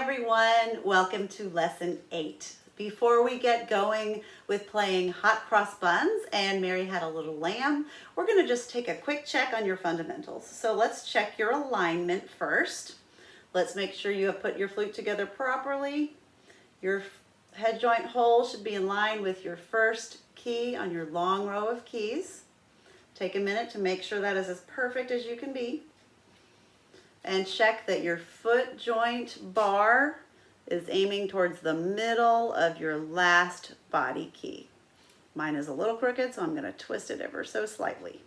everyone, welcome to lesson 8. Before we get going with playing Hot Cross Buns and Mary Had a Little Lamb, we're going to just take a quick check on your fundamentals. So let's check your alignment first. Let's make sure you have put your flute together properly. Your head joint hole should be in line with your first key on your long row of keys. Take a minute to make sure that is as perfect as you can be. And check that your foot joint bar is aiming towards the middle of your last body key. Mine is a little crooked, so I'm going to twist it ever so slightly.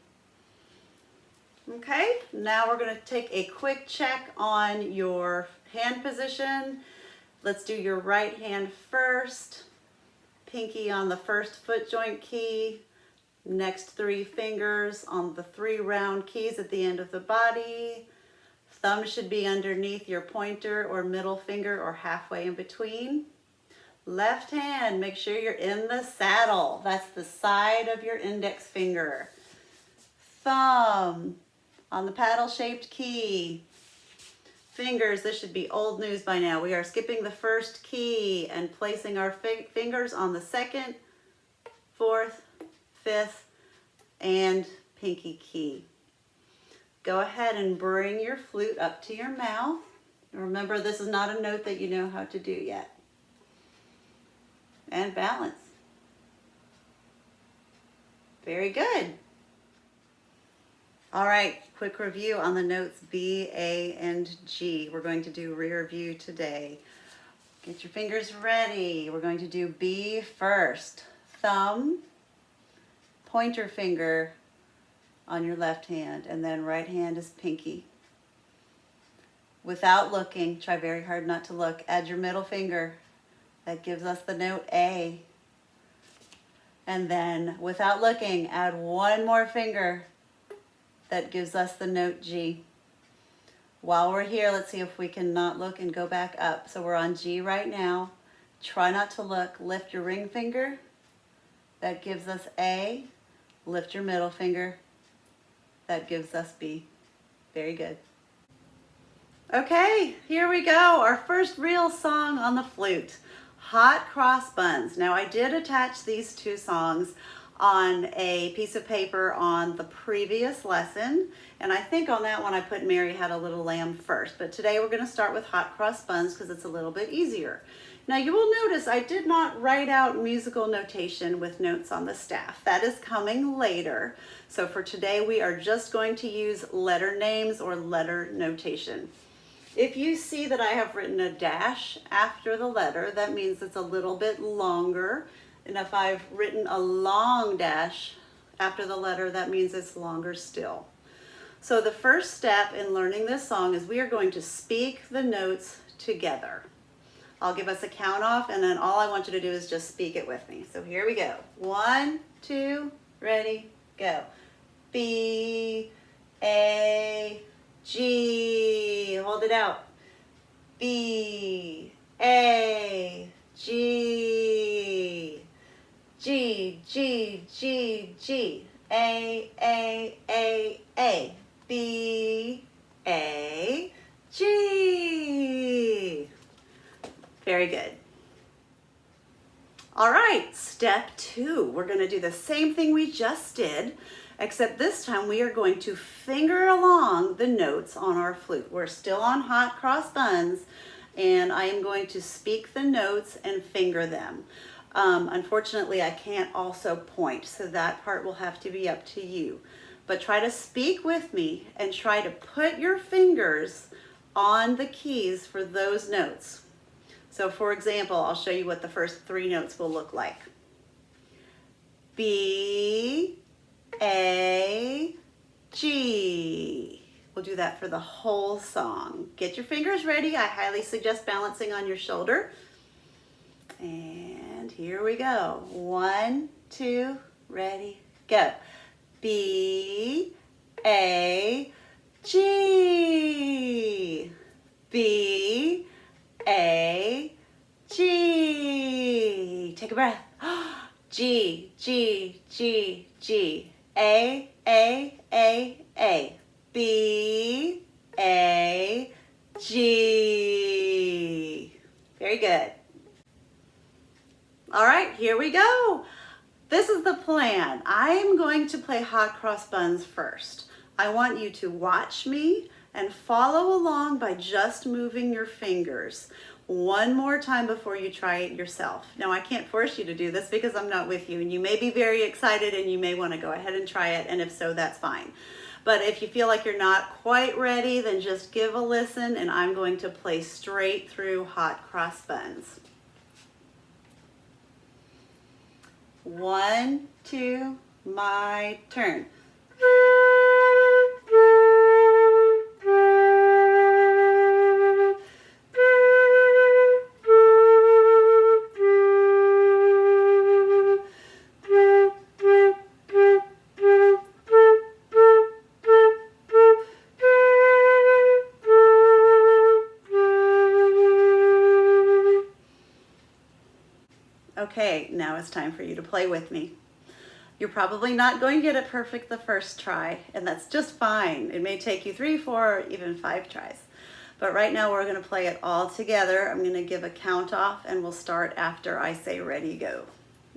Okay, now we're going to take a quick check on your hand position. Let's do your right hand first. Pinky on the first foot joint key. Next 3 fingers on the 3 round keys at the end of the body. Thumb should be underneath your pointer or middle finger or halfway in between. Left hand, make sure you're in the saddle. That's the side of your index finger. Thumb on the paddle-shaped key. Fingers, this should be old news by now. We are skipping the first key and placing our fingers on the 2nd, 4th, 5th, and pinky key. Go ahead and bring your flute up to your mouth. Remember, this is not a note that you know how to do yet. And balance. Very good. All right, quick review on the notes B, A, and G. We're going to do rear view today. Get your fingers ready. We're going to do B first. Thumb, pointer finger on your left hand, and then right hand is pinky. Without looking, try very hard not to look, add your middle finger. That gives us the note A. And then without looking, add one more finger. That gives us the note G. While we're here, let's see if we can not look and go back up. So we're on G right now. Try not to look. Lift your ring finger. That gives us A. Lift your middle finger. That gives us B. Very good. Okay, here we go. Our first real song on the flute, Hot Cross Buns. Now I did attach these 2 songs on a piece of paper on the previous lesson, and I think on that one I put Mary Had a Little Lamb first, but today we're going to start with Hot Cross Buns because it's a little bit easier. Now you will notice I did not write out musical notation with notes on the staff. That is coming later. So for today we are just going to use letter names or letter notation. If you see that I have written a dash after the letter, that means it's a little bit longer. And if I've written a long dash after the letter, that means it's longer still. So the first step in learning this song is we are going to speak the notes together. I'll give us a count off, and then all I want you to do is just speak it with me. So here we go. 1, 2, ready, go. B, A, G. Hold it out. B, A, G. G, G, G, G. A, A, B, A, G. Very good. All right, step 2. We're going to do the same thing we just did, except this time we are going to finger along the notes on our flute. We're still on Hot Cross Buns, and I am going to speak the notes and finger them. Unfortunately, I can't also point, so that part will have to be up to you. But try to speak with me and try to put your fingers on the keys for those notes. So for example, I'll show you what the first 3 notes will look like. B, A, G. We'll do that for the whole song. Get your fingers ready. I highly suggest balancing on your shoulder. And here we go. 1, 2, ready, go. B, A, G. B, A, G. Take a breath. G, G, G, G. A, B, A, G. Very good. All right, here we go. This is the plan. I'm going to play Hot Cross Buns first. I want you to watch me and follow along by just moving your fingers. One more time before you try it yourself. Now, I can't force you to do this because I'm not with you, and you may be very excited and you may want to go ahead and try it, and if so, that's fine. But if you feel like you're not quite ready, then just give a listen, and I'm going to play straight through Hot Cross Buns. 1, 2, my turn. Okay, now it's time for you to play with me. You're probably not going to get it perfect the first try, and that's just fine. It may take you 3, 4, even 5 tries. But right now we're going to play it all together. I'm going to give a count off, and we'll start after I say ready, go.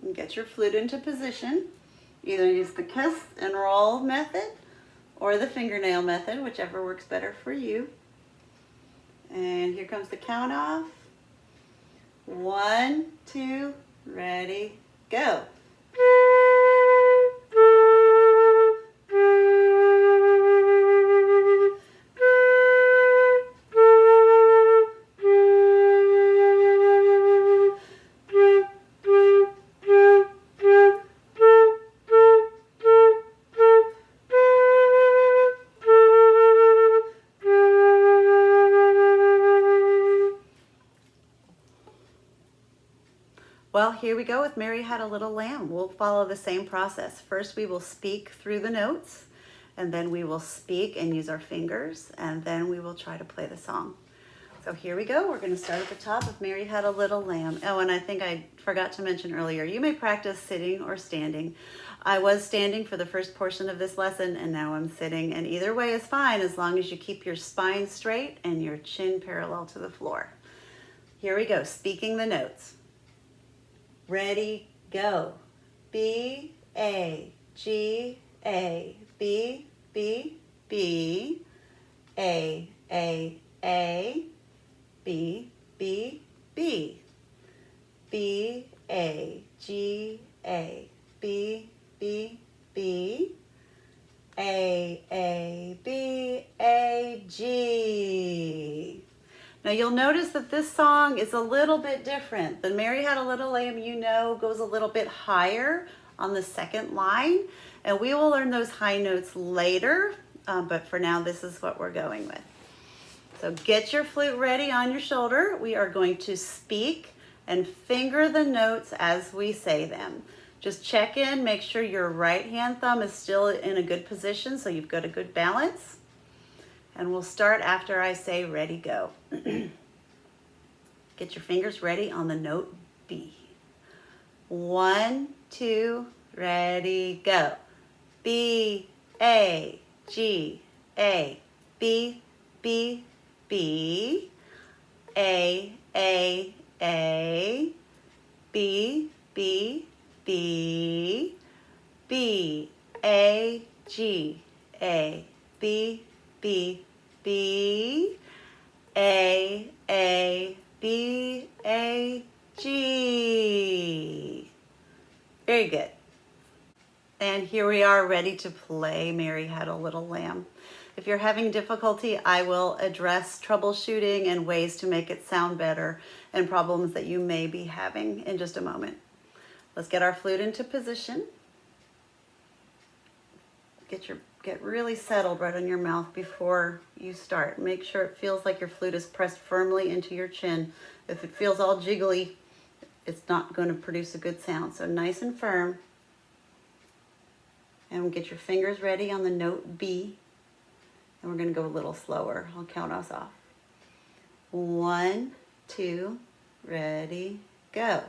And get your flute into position. Either use the kiss and roll method or the fingernail method, whichever works better for you. And here comes the count off. 1, 2, ready, go. Well, here we go with Mary Had a Little Lamb. We'll follow the same process. First, we will speak through the notes, and then we will speak and use our fingers, and then we will try to play the song. So here we go. We're going to start at the top of Mary Had a Little Lamb. Oh, and I think I forgot to mention earlier, you may practice sitting or standing. I was standing for the first portion of this lesson, and now I'm sitting, and either way is fine as long as you keep your spine straight and your chin parallel to the floor. Here we go, speaking the notes. Ready, go. B, A, G, A, B, B, B, A, A, B, B, B, B, A, G, A, B, B, B, A, B, A, G. Now you'll notice that this song is a little bit different. The Mary Had a Little Lamb, you know, goes a little bit higher on the second line, and we will learn those high notes later, but for now this is what we're going with. So get your flute ready on your shoulder. We are going to speak and finger the notes as we say them. Just check in, make sure your right hand thumb is still in a good position so you've got a good balance. And we'll start after I say ready, go. Get your fingers ready on the note B. 1, 2, ready, go. B, A, G, A, B, B, B, A, B, B, B, B, A, G, A, B, B, B, A, B, A, G. Very good. And here we are ready to play Mary Had a Little Lamb. If you're having difficulty, I will address troubleshooting and ways to make it sound better and problems that you may be having in just a moment. Let's get our flute into position. Get really settled right on your mouth before you start. Make sure it feels like your flute is pressed firmly into your chin. If it feels all jiggly, it's not going to produce a good sound. So nice and firm. And get your fingers ready on the note B. And we're going to go a little slower. I'll count us off. 1, 2, ready, go.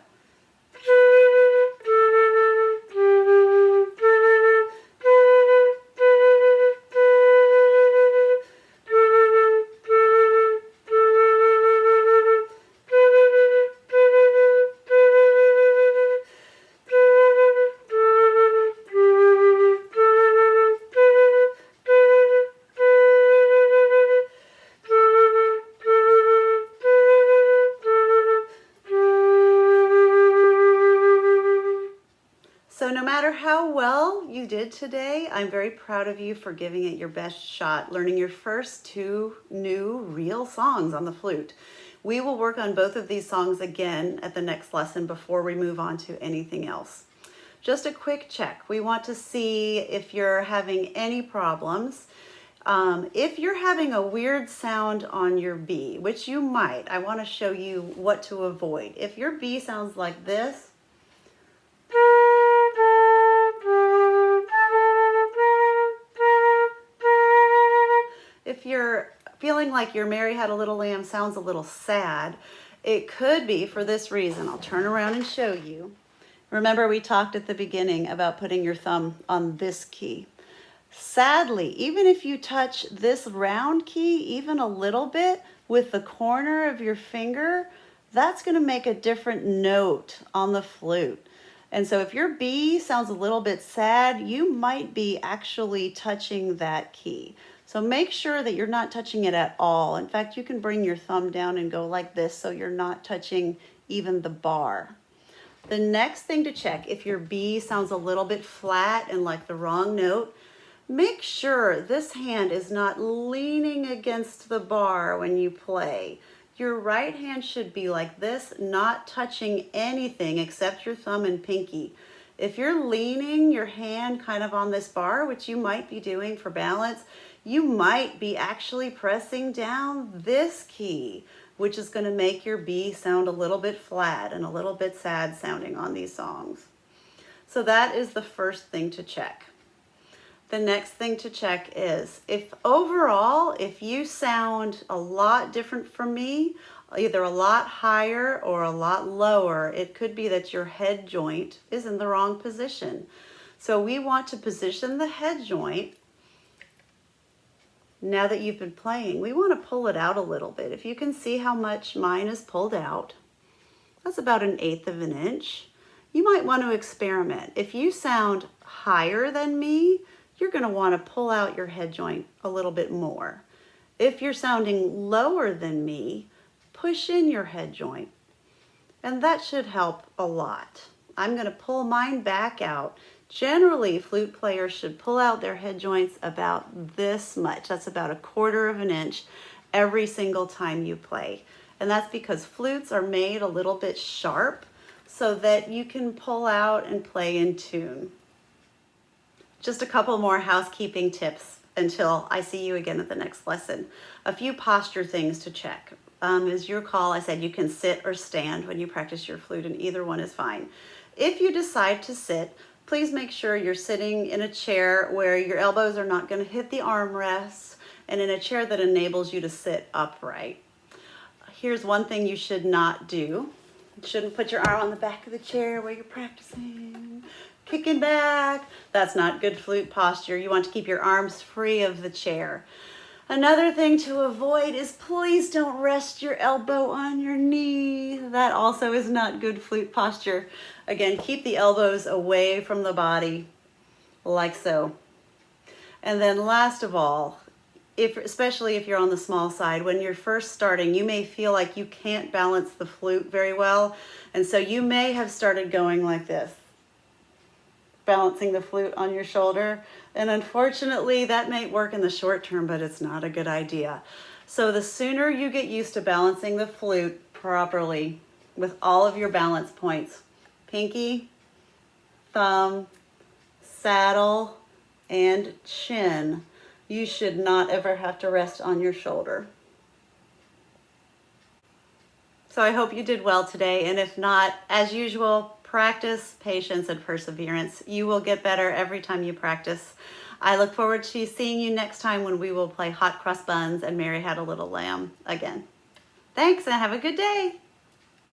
how well you did today, I'm very proud of you for giving it your best shot, learning your first 2 new real songs on the flute. We will work on both of these songs again at the next lesson before we move on to anything else. Just a quick check. We want to see if you're having any problems. If you're having a weird sound on your B, which you might, I want to show you what to avoid. If your B sounds like this, if you're feeling like your Mary Had a Little Lamb sounds a little sad, it could be for this reason. I'll turn around and show you. Remember, we talked at the beginning about putting your thumb on this key. Sadly, even if you touch this round key even a little bit with the corner of your finger, that's going to make a different note on the flute. And so if your B sounds a little bit sad, you might be actually touching that key. So make sure that you're not touching it at all. In fact, you can bring your thumb down and go like this so you're not touching even the bar. The next thing to check, if your B sounds a little bit flat and like the wrong note, make sure this hand is not leaning against the bar when you play. Your right hand should be like this, not touching anything except your thumb and pinky. If you're leaning your hand kind of on this bar, which you might be doing for balance, you might be actually pressing down this key, which is going to make your B sound a little bit flat and a little bit sad sounding on these songs. So that is the first thing to check. The next thing to check is if you sound a lot different from me, either a lot higher or a lot lower, it could be that your head joint is in the wrong position. So we want to position the head joint. Now that you've been playing, we want to pull it out a little bit. If you can see how much mine is pulled out, that's about 1/8 of an inch. You might want to experiment. If you sound higher than me, you're going to want to pull out your head joint a little bit more. If you're sounding lower than me, push in your head joint. And that should help a lot. I'm going to pull mine back out. Generally, flute players should pull out their head joints about this much. That's about 1/4 of an inch every single time you play. And that's because flutes are made a little bit sharp so that you can pull out and play in tune. Just a couple more housekeeping tips until I see you again at the next lesson. A few posture things to check. Is your call. I said you can sit or stand when you practice your flute, and either one is fine. If you decide to sit, please make sure you're sitting in a chair where your elbows are not going to hit the armrests, and in a chair that enables you to sit upright. Here's one thing you should not do. You shouldn't put your arm on the back of the chair where you're practicing. Kicking back. That's not good flute posture. You want to keep your arms free of the chair. Another thing to avoid is please don't rest your elbow on your knee. That also is not good flute posture. Again, keep the elbows away from the body, like so. And then last of all, especially if you're on the small side, when you're first starting, you may feel like you can't balance the flute very well. And so you may have started going like this, balancing the flute on your shoulder. And unfortunately, that may work in the short term, but it's not a good idea. So the sooner you get used to balancing the flute properly with all of your balance points, pinky, thumb, saddle, and chin, you should not ever have to rest on your shoulder. So I hope you did well today, and if not, as usual, practice, patience, and perseverance. You will get better every time you practice. I look forward to seeing you next time when we will play Hot Cross Buns and Mary Had a Little Lamb again. Thanks, and have a good day.